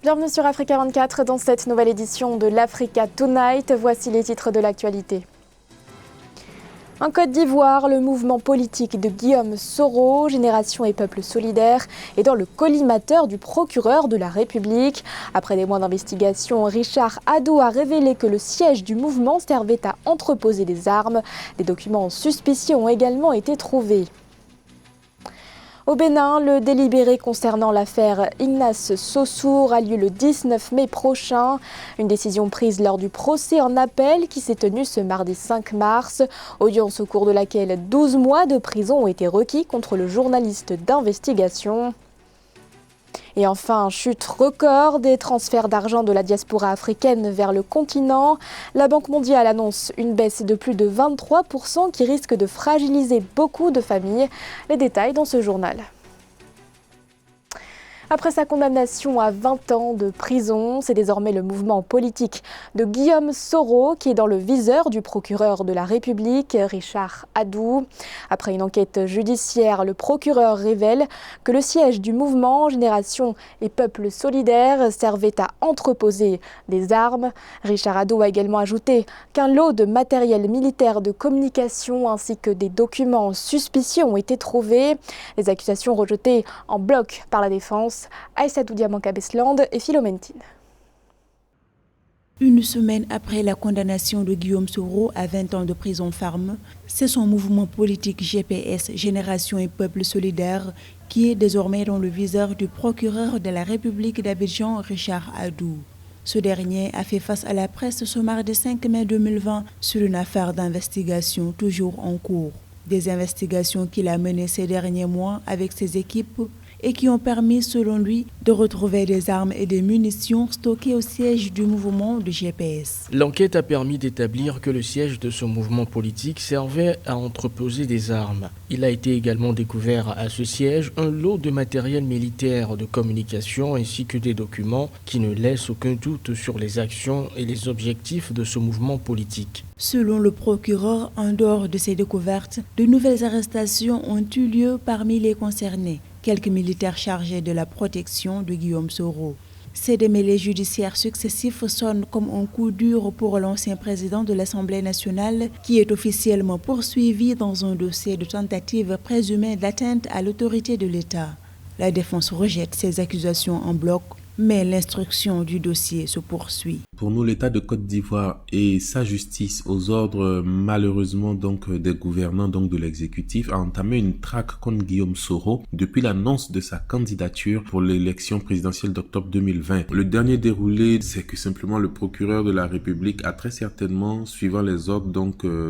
Bienvenue sur Africa 24 dans cette nouvelle édition de l'Africa Tonight. Voici les titres de l'actualité. En Côte d'Ivoire, le mouvement politique de Guillaume Soro, Génération et Peuple Solidaire, est dans le collimateur du procureur de la République. Après des mois d'investigation, Richard Adou a révélé que le siège du mouvement servait à entreposer des armes. Des documents suspicieux ont également été trouvés. Au Bénin, le délibéré concernant l'affaire Ignace Sossour a lieu le 19 mai prochain. Une décision prise lors du procès en appel qui s'est tenu ce mardi 5 mars. Audience au cours de laquelle 12 mois de prison ont été requis contre le journaliste d'investigation. Et enfin, chute record des transferts d'argent de la diaspora africaine vers le continent. La Banque mondiale annonce une baisse de plus de 23% qui risque de fragiliser beaucoup de familles. Les détails dans ce journal. Après sa condamnation à 20 ans de prison, c'est désormais le mouvement politique de Guillaume Soro qui est dans le viseur du procureur de la République, Richard Adou. Après une enquête judiciaire, le procureur révèle que le siège du mouvement Génération et Peuple Solidaire servait à entreposer des armes. Richard Adou a également ajouté qu'un lot de matériel militaire de communication ainsi que des documents suspicieux ont été trouvés. Les accusations rejetées en bloc par la défense. Aïssatou Diamanka-Besland et Philomène Tine. Une semaine après la condamnation de Guillaume Soro à 20 ans de prison ferme, c'est son mouvement politique GPS, Génération et Peuple Solidaire, qui est désormais dans le viseur du procureur de la République d'Abidjan, Richard Adou. Ce dernier a fait face à la presse ce mardi 5 mai 2020 sur une affaire d'investigation toujours en cours. Des investigations qu'il a menées ces derniers mois avec ses équipes et qui ont permis, selon lui, de retrouver des armes et des munitions stockées au siège du mouvement de GPS. L'enquête a permis d'établir que le siège de ce mouvement politique servait à entreposer des armes. Il a été également découvert à ce siège un lot de matériel militaire de communication ainsi que des documents qui ne laissent aucun doute sur les actions et les objectifs de ce mouvement politique. Selon le procureur, en dehors de ces découvertes, de nouvelles arrestations ont eu lieu parmi les concernés. Quelques militaires chargés de la protection de Guillaume Soro. Ces démêlés judiciaires successifs sonnent comme un coup dur pour l'ancien président de l'Assemblée nationale qui est officiellement poursuivi dans un dossier de tentative présumée d'atteinte à l'autorité de l'État. La défense rejette ces accusations en bloc, mais l'instruction du dossier se poursuit. Pour nous, l'État de Côte d'Ivoire et sa justice aux ordres malheureusement des gouvernants de l'exécutif a entamé une traque contre Guillaume Soro depuis l'annonce de sa candidature pour l'élection présidentielle d'octobre 2020. Le dernier déroulé, c'est que simplement le procureur de la République a très certainement, suivant les ordres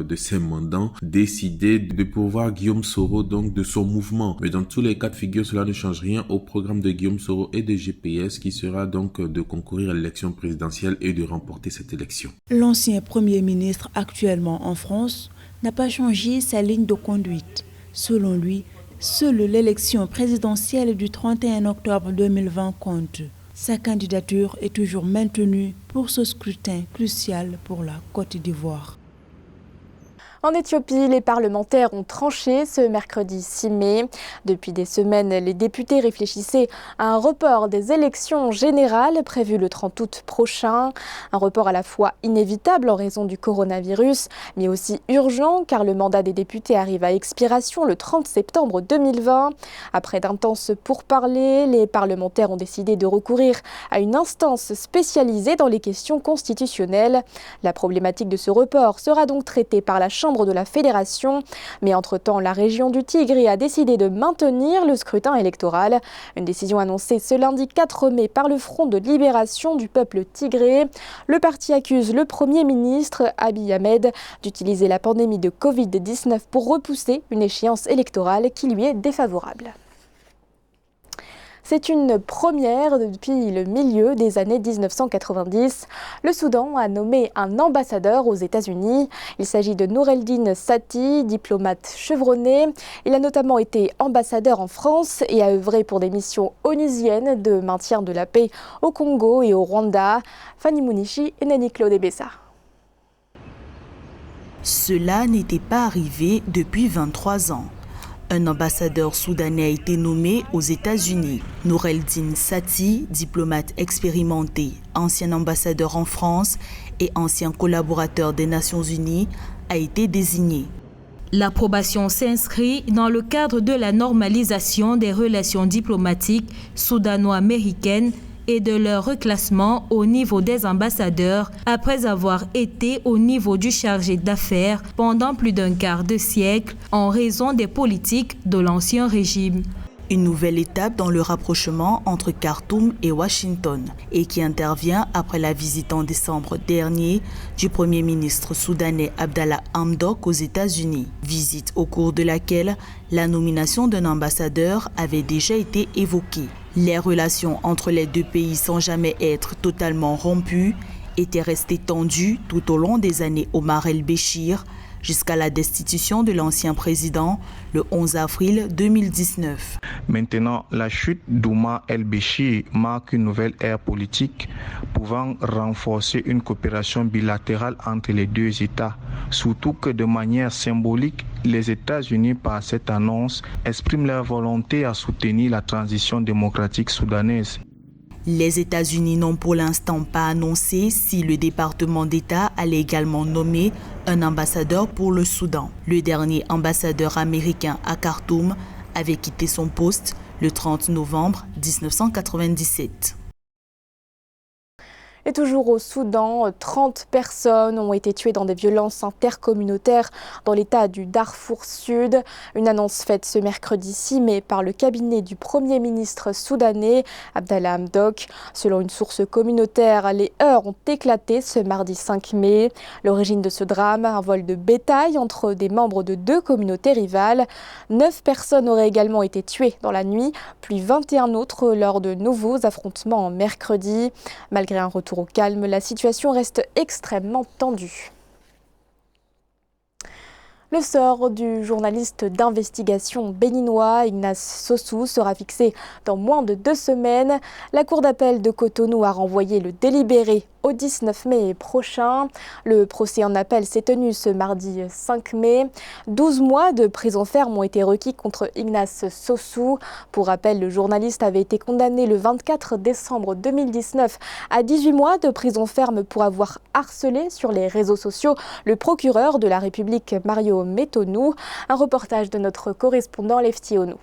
de ses mandants, décidé de pourvoir Guillaume Soro de son mouvement. Mais dans tous les cas de figure, cela ne change rien au programme de Guillaume Soro et de GPS qui sera de concourir à l'élection présidentielle et de remporter cette élection. L'ancien Premier ministre actuellement en France n'a pas changé sa ligne de conduite. Selon lui, seule l'élection présidentielle du 31 octobre 2020 compte. Sa candidature est toujours maintenue pour ce scrutin crucial pour la Côte d'Ivoire. En Éthiopie, les parlementaires ont tranché ce mercredi 6 mai. Depuis des semaines, les députés réfléchissaient à un report des élections générales prévues le 30 août prochain. Un report à la fois inévitable en raison du coronavirus, mais aussi urgent car le mandat des députés arrive à expiration le 30 septembre 2020. Après d'intenses pourparlers, les parlementaires ont décidé de recourir à une instance spécialisée dans les questions constitutionnelles. La problématique de ce report sera donc traitée par la Chambre de la Fédération. Mais entre-temps, la région du Tigré a décidé de maintenir le scrutin électoral. Une décision annoncée ce lundi 4 mai par le Front de libération du peuple tigré. Le parti accuse le Premier ministre Abiy Ahmed d'utiliser la pandémie de Covid-19 pour repousser une échéance électorale qui lui est défavorable. C'est une première depuis le milieu des années 1990. Le Soudan a nommé un ambassadeur aux États-Unis. Il s'agit de Noureldin Sati, diplomate chevronné. Il a notamment été ambassadeur en France et a œuvré pour des missions onusiennes de maintien de la paix au Congo et au Rwanda. Fanny Mounichi et Nani Claude Bessa. Cela n'était pas arrivé depuis 23 ans. Un ambassadeur soudanais a été nommé aux États-Unis. Noureldine Sati, diplomate expérimenté, ancien ambassadeur en France et ancien collaborateur des Nations Unies, a été désigné. L'approbation s'inscrit dans le cadre de la normalisation des relations diplomatiques soudano-américaines et de leur reclassement au niveau des ambassadeurs après avoir été au niveau du chargé d'affaires pendant plus d'un quart de siècle en raison des politiques de l'ancien régime. Une nouvelle étape dans le rapprochement entre Khartoum et Washington et qui intervient après la visite en décembre dernier du Premier ministre soudanais Abdallah Hamdok aux États-Unis. Visite au cours de laquelle la nomination d'un ambassadeur avait déjà été évoquée. Les relations entre les deux pays sans jamais être totalement rompues étaient restées tendues tout au long des années Omar el-Béchir jusqu'à la destitution de l'ancien président le 11 avril 2019. Maintenant, la chute d'Omar el-Béchir marque une nouvelle ère politique pouvant renforcer une coopération bilatérale entre les deux États. Surtout que de manière symbolique, les États-Unis, par cette annonce, expriment leur volonté à soutenir la transition démocratique soudanaise. Les États-Unis n'ont pour l'instant pas annoncé si le département d'État allait également nommer un ambassadeur pour le Soudan. Le dernier ambassadeur américain à Khartoum avait quitté son poste le 30 novembre 1997. Et toujours au Soudan, 30 personnes ont été tuées dans des violences intercommunautaires dans l'état du Darfour Sud. Une annonce faite ce mercredi 6 mai par le cabinet du Premier ministre soudanais, Abdallah Hamdok. Selon une source communautaire, les heurts ont éclaté ce mardi 5 mai. L'origine de ce drame, un vol de bétail entre des membres de deux communautés rivales. 9 personnes auraient également été tuées dans la nuit, puis 21 autres lors de nouveaux affrontements mercredi. Malgré un retour au calme, la situation reste extrêmement tendue. Le sort du journaliste d'investigation béninois Ignace Sossou sera fixé dans moins de 2 semaines. La Cour d'appel de Cotonou a renvoyé le délibéré au 19 mai prochain. Le procès en appel s'est tenu ce mardi 5 mai. 12 mois de prison ferme ont été requis contre Ignace Sossou. Pour rappel, le journaliste avait été condamné le 24 décembre 2019 à 18 mois de prison ferme pour avoir harcelé sur les réseaux sociaux le procureur de la République Mario Metonou. Un reportage de notre correspondant Lefty Onou.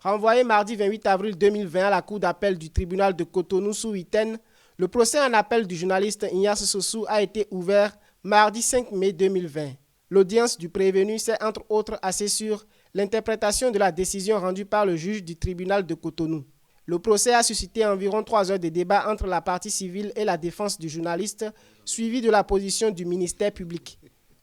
Renvoyé mardi 28 avril 2020 à la cour d'appel du tribunal de Cotonou sous Huitaine, le procès en appel du journaliste Ignace Sossou a été ouvert mardi 5 mai 2020. L'audience du prévenu s'est entre autres axée sur l'interprétation de la décision rendue par le juge du tribunal de Cotonou. Le procès a suscité environ 3 heures de débat entre la partie civile et la défense du journaliste, suivi de la position du ministère public.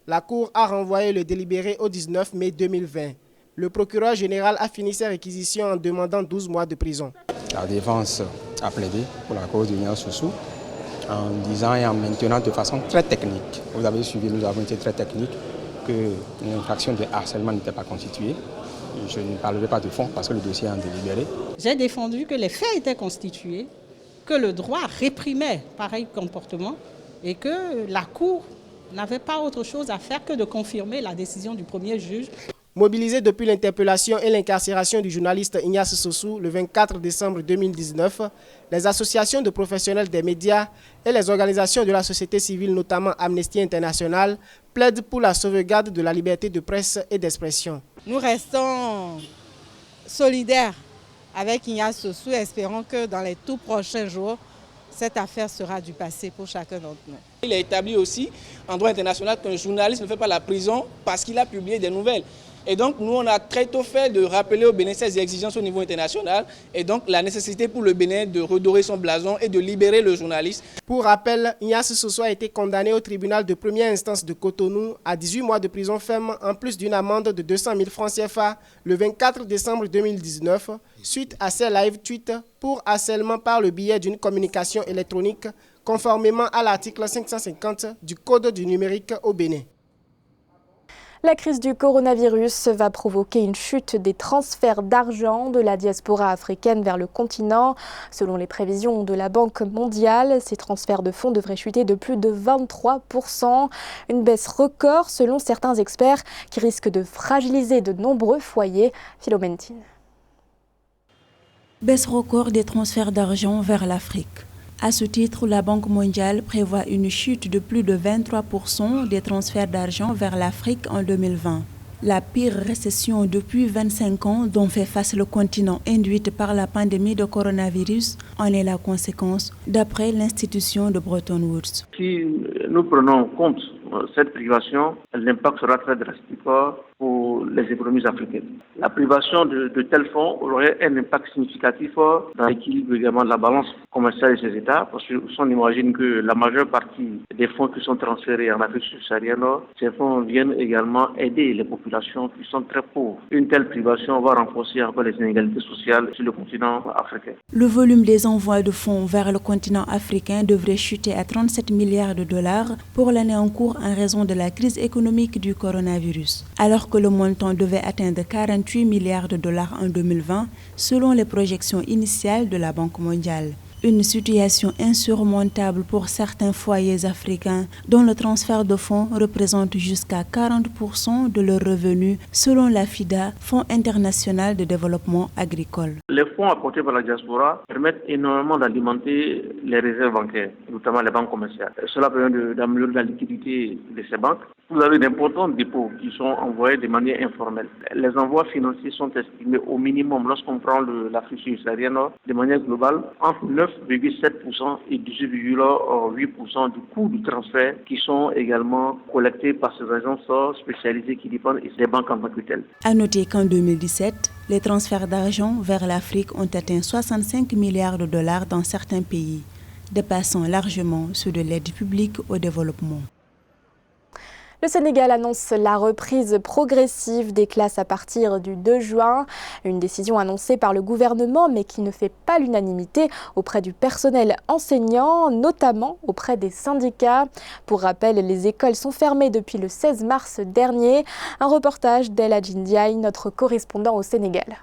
La Cour a renvoyé le délibéré au 19 mai 2020. Le procureur général a fini ses réquisitions en demandant 12 mois de prison. La défense a plaidé pour la cause d'Ignace Sossou en disant et en maintenant de façon très technique. Vous avez suivi, nous avons été très techniques, qu'une infraction de harcèlement n'était pas constituée. Je ne parlerai pas de fond parce que le dossier est en délibéré. J'ai défendu que les faits étaient constitués, que le droit réprimait pareil comportement et que la Cour n'avait pas autre chose à faire que de confirmer la décision du premier juge. Mobilisé depuis l'interpellation et l'incarcération du journaliste Ignace Sossou le 24 décembre 2019, les associations de professionnels des médias et les organisations de la société civile, notamment Amnesty International, plaident pour la sauvegarde de la liberté de presse et d'expression. Nous restons solidaires avec Ignace Sossou et espérons que dans les tout prochains jours, cette affaire sera du passé pour chacun d'entre nous. Il est établi aussi en droit international qu'un journaliste ne fait pas la prison parce qu'il a publié des nouvelles. Et donc, nous, on a très tôt fait de rappeler au Bénin ces exigences au niveau international et donc la nécessité pour le Bénin de redorer son blason et de libérer le journaliste. Pour rappel, Ignace Sossou a été condamné au tribunal de première instance de Cotonou à 18 mois de prison ferme en plus d'une amende de 200 000 francs CFA le 24 décembre 2019 suite à ses live tweets pour harcèlement par le biais d'une communication électronique conformément à l'article 550 du Code du numérique au Bénin. La crise du coronavirus va provoquer une chute des transferts d'argent de la diaspora africaine vers le continent. Selon les prévisions de la Banque mondiale, ces transferts de fonds devraient chuter de plus de 23%. Une baisse record selon certains experts qui risque de fragiliser de nombreux foyers. Philomène Tine. Baisse record des transferts d'argent vers l'Afrique. À ce titre, la Banque mondiale prévoit une chute de plus de 23% des transferts d'argent vers l'Afrique en 2020. La pire récession depuis 25 ans dont fait face le continent induite par la pandémie de coronavirus en est la conséquence, d'après l'institution de Bretton Woods. Si nous prenons en compte cette privation, l'impact sera très drastique pour les économies africaines. La privation de tels fonds aurait un impact significatif dans l'équilibre également de la balance commerciale de ces États, parce qu'on imagine que la majeure partie des fonds qui sont transférés en Afrique subsaharienne, ces fonds viennent également aider les populations qui sont très pauvres. Une telle privation va renforcer encore les inégalités sociales sur le continent africain. Le volume des envois de fonds vers le continent africain devrait chuter à 37 milliards de dollars pour l'année en cours en raison de la crise économique du coronavirus. Alors que le montant devait atteindre 48 milliards de dollars en 2020, selon les projections initiales de la Banque mondiale. Une situation insurmontable pour certains foyers africains dont le transfert de fonds représente jusqu'à 40% de leurs revenus selon la FIDA, Fonds international de développement agricole. Les fonds apportés par la diaspora permettent énormément d'alimenter les réserves bancaires, notamment les banques commerciales. Cela permet d'améliorer la liquidité de ces banques. Vous avez d'importants dépôts qui sont envoyés de manière informelle. Les envois financiers sont estimés au minimum lorsqu'on prend l'Afrique subsaharienne de manière globale entre 9,7% et 18,8% du coût du transfert qui sont également collectés par ces agences spécialisées qui dépendent des banques en tant que telles. À noter qu'en 2017, les transferts d'argent vers l'Afrique ont atteint 65 milliards de dollars dans certains pays, dépassant largement ceux de l'aide publique au développement. Le Sénégal annonce la reprise progressive des classes à partir du 2 juin. Une décision annoncée par le gouvernement mais qui ne fait pas l'unanimité auprès du personnel enseignant, notamment auprès des syndicats. Pour rappel, les écoles sont fermées depuis le 16 mars dernier. Un reportage d'El Hadji Ndiaye, notre correspondant au Sénégal.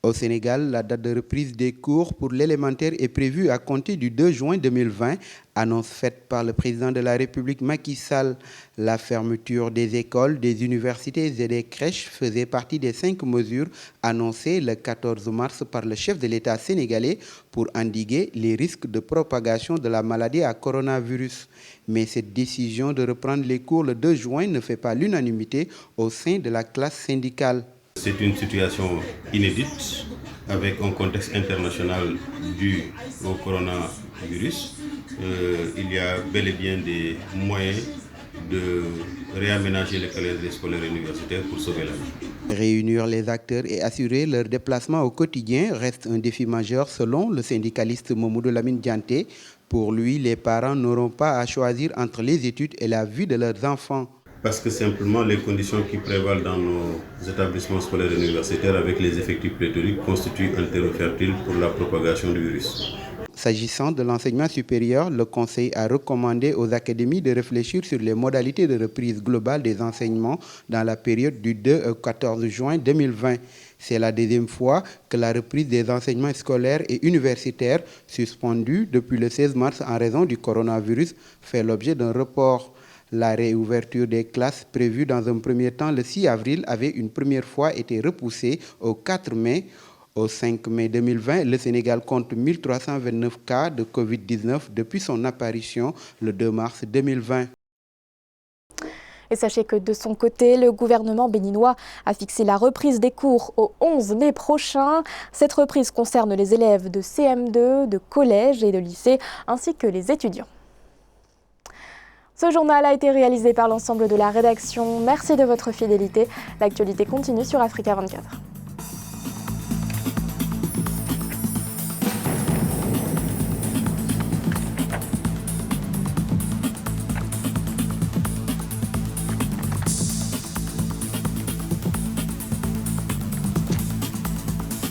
Au Sénégal, la date de reprise des cours pour l'élémentaire est prévue à compter du 2 juin 2020, annonce faite par le président de la République Macky Sall. La fermeture des écoles, des universités et des crèches faisait partie des 5 mesures annoncées le 14 mars par le chef de l'État sénégalais pour endiguer les risques de propagation de la maladie à coronavirus. Mais cette décision de reprendre les cours le 2 juin ne fait pas l'unanimité au sein de la classe syndicale. C'est une situation inédite avec un contexte international dû au coronavirus. Il y a bel et bien des moyens de réaménager les calendriers scolaires et universitaires pour sauver la vie. Réunir les acteurs et assurer leur déplacement au quotidien reste un défi majeur selon le syndicaliste Mamoudou Lamine Dianté. Pour lui, les parents n'auront pas à choisir entre les études et la vie de leurs enfants. Parce que simplement les conditions qui prévalent dans nos établissements scolaires et universitaires avec les effectifs pléthoriques constituent un terreau fertile pour la propagation du virus. S'agissant de l'enseignement supérieur, le Conseil a recommandé aux académies de réfléchir sur les modalités de reprise globale des enseignements dans la période du 2 au 14 juin 2020. C'est la deuxième fois que la reprise des enseignements scolaires et universitaires, suspendus depuis le 16 mars en raison du coronavirus, fait l'objet d'un report. La réouverture des classes prévue dans un premier temps le 6 avril avait une première fois été repoussée au 4 mai. Au 5 mai 2020, le Sénégal compte 1329 cas de Covid-19 depuis son apparition le 2 mars 2020. Et sachez que de son côté, le gouvernement béninois a fixé la reprise des cours au 11 mai prochain. Cette reprise concerne les élèves de CM2, de collège et de lycée, ainsi que les étudiants. Ce journal a été réalisé par l'ensemble de la rédaction. Merci de votre fidélité. L'actualité continue sur Africa 24.